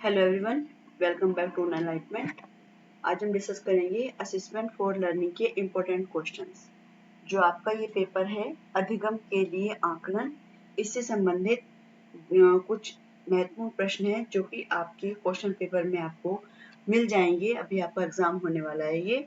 Hello everyone, welcome back to enlightenment. आज हम discuss करेंगे असेसमेंट फॉर लर्निंग के इम्पोर्टेंट क्वेश्चंस। जो आपका ये पेपर है अधिगम के लिए आकलन, इससे संबंधित कुछ महत्वपूर्ण प्रश्न हैं जो कि आपके क्वेश्चन पेपर में आपको मिल जाएंगे। अभी आपका एग्जाम होने वाला है ये,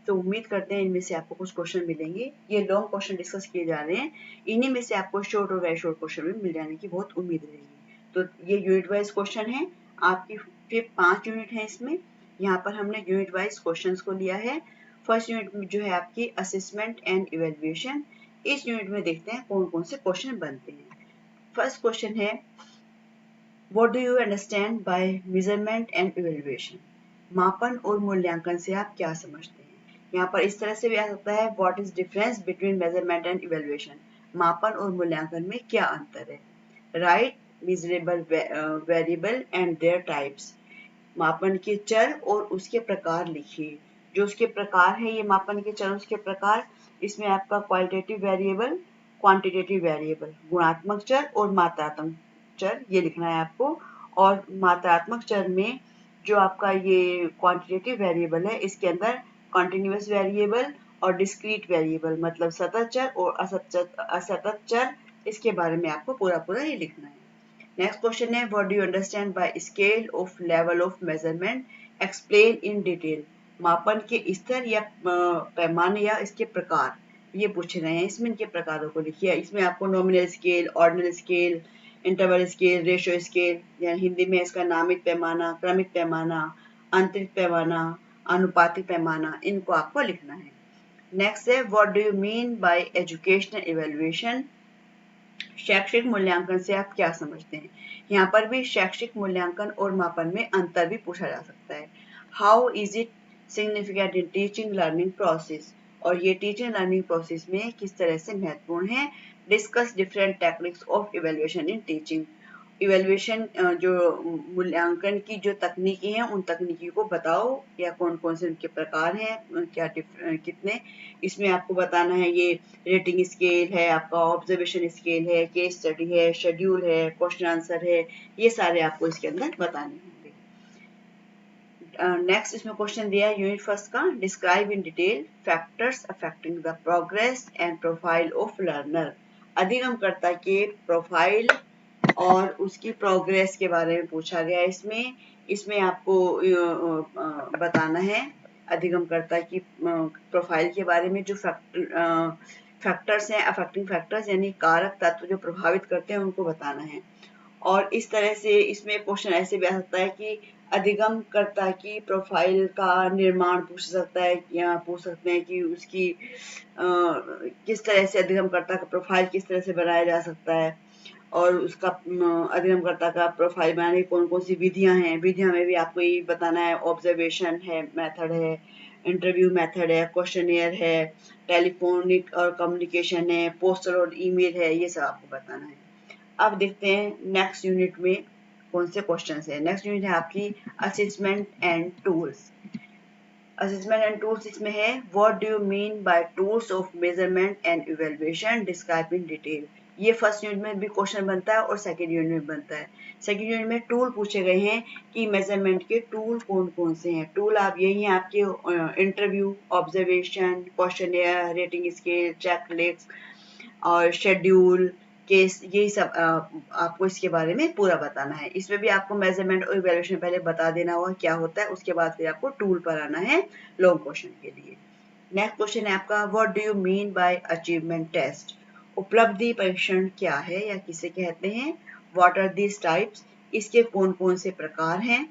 तो उम्मीद करते हैं इनमें से आपको कुछ क्वेश्चन मिलेंगे। ये लॉन्ग क्वेश्चन डिस्कस किए जा रहे हैं, इन्हीं में से आपको शॉर्ट और वेरी शॉर्ट क्वेश्चन भी मिल जाने की बहुत उम्मीद रहेगी। तो ये यूनिट वाइज क्वेश्चन है आपकी, फिर 5 यूनिट है इसमें। यहाँ पर हमने यूनिट वाइज क्वेश्चंस को लिया है। फर्स्ट यूनिट में जो है आपकी असेसमेंट एंड इवेल्युएशन। इस यूनिट में देखते हैं कौन कौन से क्वेश्चन बनते हैं। फर्स्ट क्वेश्चन है, what do you understand bye measurement and evaluation? मापन और मूल्यांकन से आप क्या समझते हैं? यहाँ पर इस तरह से भी आ सकता है, what is difference between measurement and evaluation? मापन और मूल्यांकन में क्या अंतर है? Right measurable variable and their types। मापन के चर और उसके प्रकार लिखिए। जो उसके प्रकार है, ये मापन के चर उसके प्रकार, इसमें आपका क्वालिटेटिव वेरिएबल, क्वांटिटेटिव वेरिएबल, गुणात्मक चर और मात्रात्मक चर, ये लिखना है आपको। और मात्रात्मक चर में जो आपका ये क्वांटिटेटिव वेरिएबल है, इसके अंदर कॉन्टिन्यूस वेरिएबल और डिस्क्रीट वेरिएबल, मतलब सतत चर और असतत चर, इसके बारे में आपको पूरा पूरा ये लिखना है। नेक्स्ट क्वेश्चन है, what do you understand bye scale of level of measurement? Explain in detail. मापन के स्तर या पैमाने या इसके प्रकार, ये पूछ रहे हैं। इसमें इनके प्रकारों को लिखिए। इसमें आपको nominal scale, ordinal scale, interval scale, ratio scale, या हिंदी में इसका नामित पैमाना, क्रमिक पैमाना, आंतरिक पैमाना, अनुपातिक पैमाना, इनको आपको लिखना है। नेक्स्ट है, what do you mean bye educational evaluation? शैक्षिक मूल्यांकन से आप क्या समझते हैं? यहाँ पर भी शैक्षिक मूल्यांकन और मापन में अंतर भी पूछा जा सकता है। How is it significant in teaching learning process? और ये टीचिंग लर्निंग प्रोसेस में किस तरह से महत्वपूर्ण है? Discuss different techniques of evaluation in teaching. Evaluation जो मूल्यांकन की जो तकनीकी हैं, उन तकनीकी को बताओ, या कौन कौन से उनके प्रकार हैं, क्या कितने। इसमें आपको बताना है, ये रेटिंग स्केल है, आपका ऑब्जर्वेशन स्केल है, केस स्टडी है, शेड्यूल है, क्वेश्चन आंसर है, ये सारे आपको इसके अंदर बताने होंगे। नेक्स्ट इसमें क्वेश्चन दिया है यूनिट फर्स्ट का, describe in detail factors affecting the progress and profile of learner. अधिगमकर्ता के प्रोफाइल और उसकी प्रोग्रेस के बारे में पूछा गया है। इसमें आपको बताना है अधिगमकर्ता की प्रोफाइल के बारे में। जो फैक्टर्स हैं, अफेक्टिंग फैक्टर्स यानी कारक तत्व जो प्रभावित करते हैं, उनको बताना है। और इस तरह से इसमें क्वेश्चन ऐसे भी आ सकता है कि अधिगमकर्ता की प्रोफाइल का निर्माण पूछ सकता है, या पूछ सकते हैं कि उसकी किस तरह से अधिगमकर्ता का प्रोफाइल किस तरह से बनाया जा सकता है, और उसका अधिगमकर्ता का प्रोफाइल बनाने की कौन कौन सी विधियां हैं। विधियां में भी आपको ये बताना है, ऑब्जर्वेशन है, मेथड है, इंटरव्यू मेथड है, क्वेश्चनियर है, टेलीफोनिक और कम्युनिकेशन है, पोस्टल और ईमेल है, ये सब आपको बताना है। अब देखते हैं नेक्स्ट यूनिट में कौन से क्वेश्चन है। नेक्स्ट यूनिट है आपकी assessment and tools. Assessment and tools इसमें है, what do you mean bye tools of measurement and evaluation? Describe in detail. ये फर्स्ट यूनिट में भी क्वेश्चन बनता है और सेकंड यूनिट में बनता है। सेकंड यूनिट में टूल पूछे गए हैं कि मेजरमेंट के टूल कौन कौन से हैं। टूल आप यही हैं आपके interview, observation, questionnaire, rating scale, checklist और शेड्यूल, केस, यही सब आपको इसके बारे में पूरा बताना है। इसमें भी आपको मेजरमेंट और इवैल्यूएशन पहले बता देना होगा क्या होता है, उसके बाद फिर आपको टूल पर आना है लॉन्ग क्वेश्चन के लिए। नेक्स्ट क्वेश्चन है आपका, what do you mean by achievement test? उपलब्धि परीक्षण क्या है या किसे कहते हैं? What are these types? इसके कौन कौन से प्रकार हैं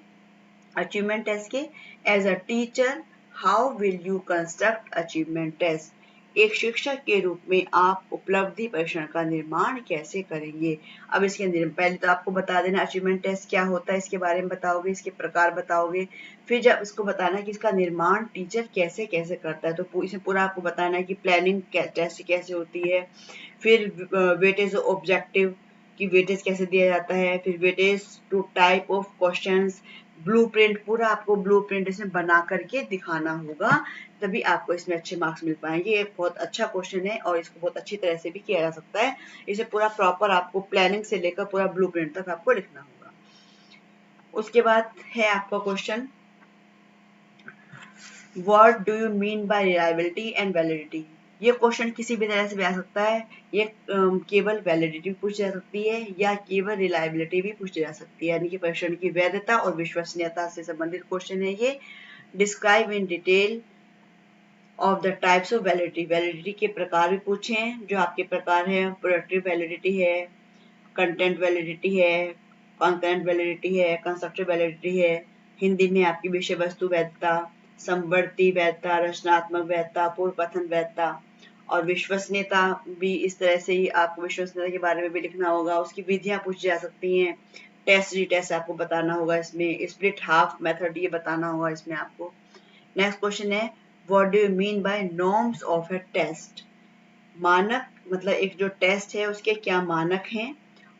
अचीवमेंट टेस्ट के? As a teacher how will you construct achievement test? एक शिक्षक के रूप में आप उपलब्धि परीक्षण का निर्माण कैसे करेंगे? अब इसके पहले तो आपको बता देना अचीवमेंट टेस्ट क्या होता है, इसके बारे में बताओगे, इसके प्रकार बताओगे। फिर जब इसको बताना है कि इसका निर्माण टीचर कैसे कैसे करता है, तो इसमें पूरा आपको बताना है कि प्लानिंग टेस्ट कैसे होती है, फिर वेटेज ऑब्जेक्टिव की वेटेज कैसे दिया जाता है, फिर weightage to type of questions, blueprint, पूरा आपको ब्लूप्रिंट इसमें बना करके दिखाना होगा, तभी आपको इसमें अच्छे मार्क्स मिल पाएंगे। ये बहुत अच्छा क्वेश्चन है और इसको बहुत अच्छी तरह से भी किया जा सकता है। इसे पूरा प्रॉपर आपको प्लानिंग से लेकर पूरा ब्लूप्रिंट तक आपको लिखना होगा। उसके बाद है आपका question, what do you mean bye reliability and validity. ये क्वेश्चन किसी भी तरह से भी आ सकता है। ये केवल वैलिडिटी पूछी जा सकती है या केवल रिलायबिलिटी भी पूछी जा सकती है, यानी कि प्रश्न की वैधता और विश्वसनीयता से संबंधित क्वेश्चन है ये। Describe in detail of the types of validity. Validity के प्रकार भी पूछे हैं, जो आपके प्रकार हैं, प्रोडक्टिव वैलिडिटी है, कंटेंट वैलिडिटी है, कॉन्करेंट वैलिडिटी है, कंस्ट्रक्टिव वैलिडिटी है। हिंदी में आपकी विषय वस्तु वैधता, समवर्ती वैधता, रचनात्मक वैधता, पूर्व कथन वैधता। और विश्वसनीयता भी इस तरह से ही आपको विश्वसनीयता के बारे में भी लिखना होगा। उसकी विधियां पूछी जा सकती हैं। टेस्ट रिटेस्ट आपको बताना होगा इसमें। स्प्लिट हाफ मेथड ये बताना होगा इसमें आपको। नेक्स्ट क्वेश्चन है, what do you mean by norms of a test. मानक मतलब एक जो टेस्ट है उसके क्या मानक हैं,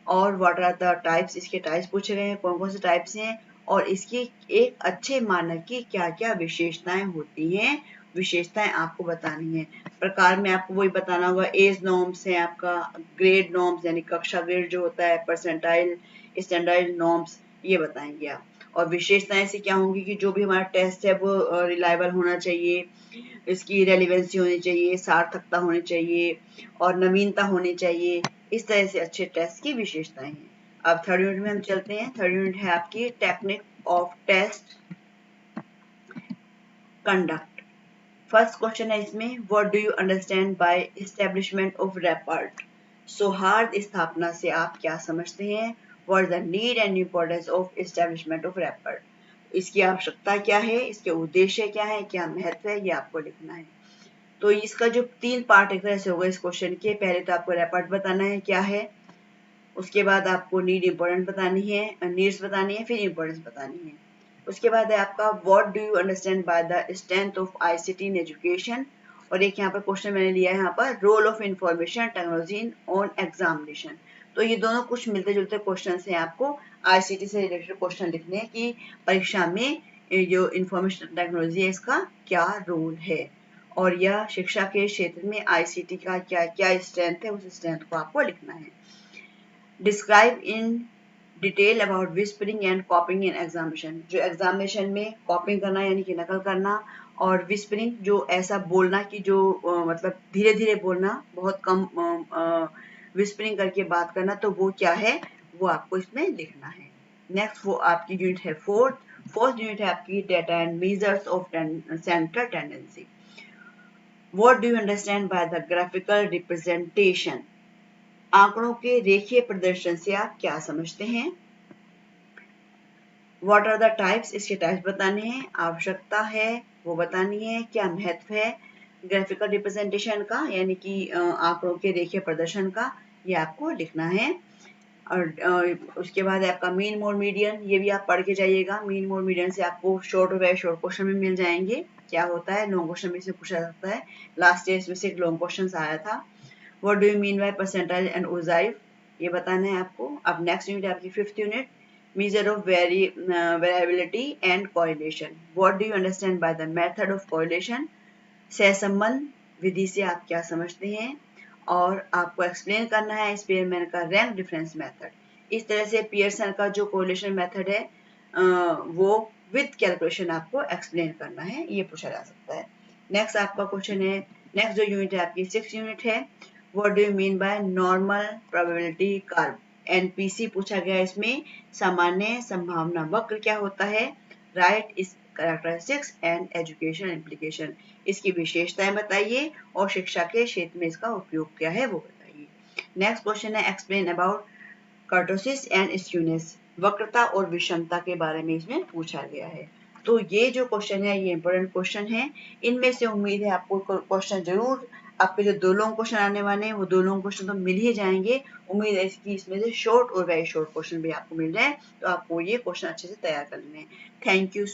और व्हाट आर द टाइप्स, इसके टाइप्स पूछे गए हैं, कौन कौन से टाइप्स हैं, और इसकी एक अच्छे मानक की क्या क्या विशेषताएं होती हैं, विशेषताएं आपको बतानी है। प्रकार में आपको वही बताना होगा। एज नॉर्म्स है आपका, ग्रेड नॉर्म्स यानी कक्षा ग्रेड जो होता है, परसेंटाइल, स्टैंडर्ड नॉर्म्स, ये बताएंगे आप। और विशेषताएं ऐसी क्या होंगी कि जो भी हमारा टेस्ट है वो रिलायबल होना चाहिए, इसकी रेलिवेंसी होनी चाहिए, सार्थकता होनी चाहिए और नवीनता होनी चाहिए। इस तरह से अच्छे टेस्ट की विशेषताएं हैं। अब थर्ड यूनिट में हम चलते हैं। थर्ड यूनिट है आपकी technique of test conduct. First question है इसमें, what do you understand by establishment of rapport. सौहार्द स्थापना से आप क्या समझते हैं। What is the need and importance of establishment of rapport. इसकी आवश्यकता क्या है, इसके उद्देश्य क्या है, क्या महत्व है, ये आपको लिखना है। तो इसका जो 3 पार्ट एक तरह से होगा इस क्वेश्चन के। पहले तो आपको रैपर्ड बताना है क्या है, उसके बाद आपको नीड इंपॉर्टेंट बतानी है, नीड्स बतानी है, फिर इंपॉर्टेंस बतानी है। उसके बाद है आपका what do you understand by the strength of ICT in education. और एक यहाँ पर क्वेश्चन मैंने लिया है यहाँ पर, role of information technology on examination. तो ये दोनों कुछ मिलते जुलते क्वेश्चन हैं, आपको आईसीटी से रिलेटेड क्वेश्चन लिखने हैं कि परीक्षा में जो इंफॉर्मेशन टेक्नोलॉजी है इसका क्या रोल है, और यह शिक्षा के क्षेत्र में आईसीटी का क्या क्या स्ट्रेंथ है, उस स्ट्रेंथ को आपको लिखना है। Describe in detail about whispering and कॉपिंग in examination. जो एग्जामिनेशन में कॉपिंग करना यानी कि नकल करना, और विस्परिंग जो ऐसा बोलना कि जो मतलब धीरे धीरे बोलना, बहुत कम विस्परिंग करके बात करना, तो वो क्या है वो आपको इसमें लिखना है। नेक्स्ट वो आपकी यूनिट है फोर्थ यूनिट है आपकी data and measures of central tendency. What do you understand by the graphical representation. आंकड़ों के रेखीय प्रदर्शन से आप क्या समझते हैं। व्हाट आर द टाइप्स, इसके टाइप्स बताने हैं, आवश्यकता है वो बतानी है, क्या महत्व है ग्राफिकल रिप्रेजेंटेशन का यानी कि आंकड़ों के रेखीय प्रदर्शन का, ये आपको लिखना है। और उसके बाद आपका मीन मोड मीडियन, ये भी आप पढ़ के जाइएगा। मीन मोड मीडियन से आपको शॉर्ट और वेरी शॉर्ट क्वेश्चन भी मिल जाएंगे। क्या होता है, लॉन्ग क्वेश्चन भी से पूछा जाता है। लास्ट ईयर इसमें से एक लॉन्ग क्वेश्चन आया था। What do you mean bye percentile and ogive, ये बताना है आपको। अब नेक्स्ट यूनिट आपकी fifth unit, measure of variability and correlation. What do you understand by the method of correlation? सहसंबंध विधि से आप क्या समझते हैं, और आपको एक्सप्लेन करना है स्पेयरमैन का रैंक डिफरेंस मेथड। इस तरह से पियर्सन का जो कोरिलेशन मेथड है वो विद कैलकुलेशन आपको एक्सप्लेन करना है, ये पूछा जा सकता है। नेक्स्ट आपका क्वेश्चन है, नेक्स्ट जो यूनिट है आपकी 6th यूनिट है, what do you mean by normal probability curve. NPC पूछा गया इसमें, सामान्य संभावना वक्र क्या होता है। राइट इस कैरेक्टरिस्टिक्स एंड एजुकेशन इम्प्लीकेशन, इसकी विशेषताएं बताइए और शिक्षा के क्षेत्र में इसका उपयोग क्या है वो बताइए। नेक्स्ट क्वेश्चन है, explain about kurtosis and skewness, वक्रता और विषमता के बारे में इसमें पूछा गया है। तो ये जो क्वेश्चन है ये इंपॉर्टेंट क्वेश्चन है। इनमें से उम्मीद है आपको क्वेश्चन जरूर, आपके जो 2 लॉन्ग क्वेश्चन आने वाले हैं वो 2 लॉन्ग क्वेश्चन तो मिल ही जाएंगे। उम्मीद है कि इसमें से शॉर्ट और वेरी शॉर्ट क्वेश्चन भी आपको मिल जाए, तो आपको ये क्वेश्चन अच्छे से तैयार कर लेने हैं। Thank you so